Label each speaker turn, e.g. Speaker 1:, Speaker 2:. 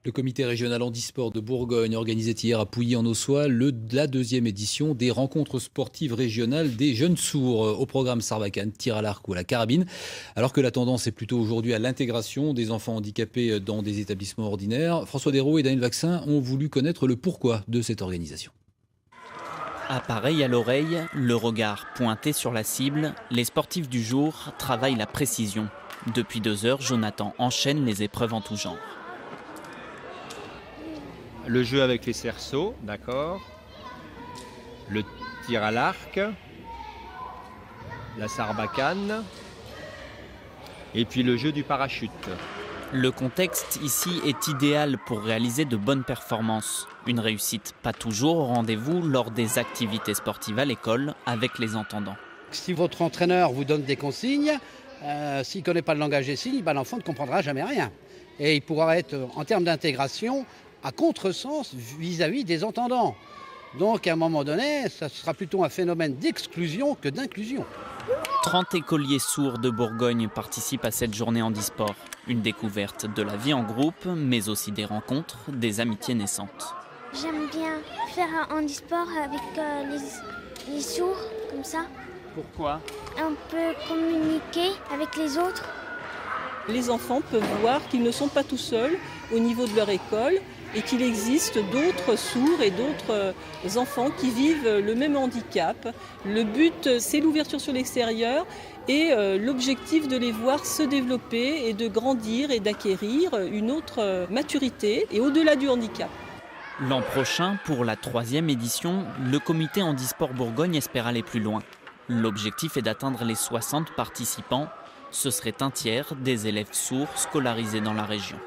Speaker 1: Le comité régional handisport de Bourgogne organisait hier à Pouilly-en-Ossois la deuxième édition des rencontres sportives régionales des jeunes sourds. Au programme Sarbacane, tir à l'arc ou à la carabine. Alors que la tendance est plutôt aujourd'hui à l'intégration des enfants handicapés dans des établissements ordinaires, François Desraux et Daniel Vaccin ont voulu connaître le pourquoi de cette organisation.
Speaker 2: Appareil à l'oreille, le regard pointé sur la cible, les sportifs du jour travaillent la précision. Depuis 2 heures, Jonathan enchaîne les épreuves en tout genre.
Speaker 3: Le jeu avec les cerceaux, d'accord. Le tir à l'arc. La sarbacane. Et puis le jeu du parachute.
Speaker 2: Le contexte ici est idéal pour réaliser de bonnes performances. Une réussite pas toujours au rendez-vous lors des activités sportives à l'école avec les entendants.
Speaker 4: Si votre entraîneur vous donne des consignes, s'il ne connaît pas le langage des signes, l'enfant ne comprendra jamais rien. Et il pourra être, en termes d'intégration, à contresens vis-à-vis des entendants. Donc à un moment donné, ça sera plutôt un phénomène d'exclusion que d'inclusion.
Speaker 2: 30 écoliers sourds de Bourgogne participent à cette journée handisport. Une découverte de la vie en groupe, mais aussi des rencontres, des amitiés naissantes.
Speaker 5: J'aime bien faire un handisport avec les sourds, comme ça.
Speaker 2: Pourquoi ?
Speaker 5: On peut communiquer avec les autres.
Speaker 6: Les enfants peuvent voir qu'ils ne sont pas tout seuls au niveau de leur école et qu'il existe d'autres sourds et d'autres enfants qui vivent le même handicap. Le but, c'est l'ouverture sur l'extérieur et l'objectif de les voir se développer et de grandir et d'acquérir une autre maturité et au-delà du handicap.
Speaker 2: L'an prochain, pour la 3e édition, le comité handisport Bourgogne espère aller plus loin. L'objectif est d'atteindre les 60 participants. Ce serait un tiers des élèves sourds scolarisés dans la région.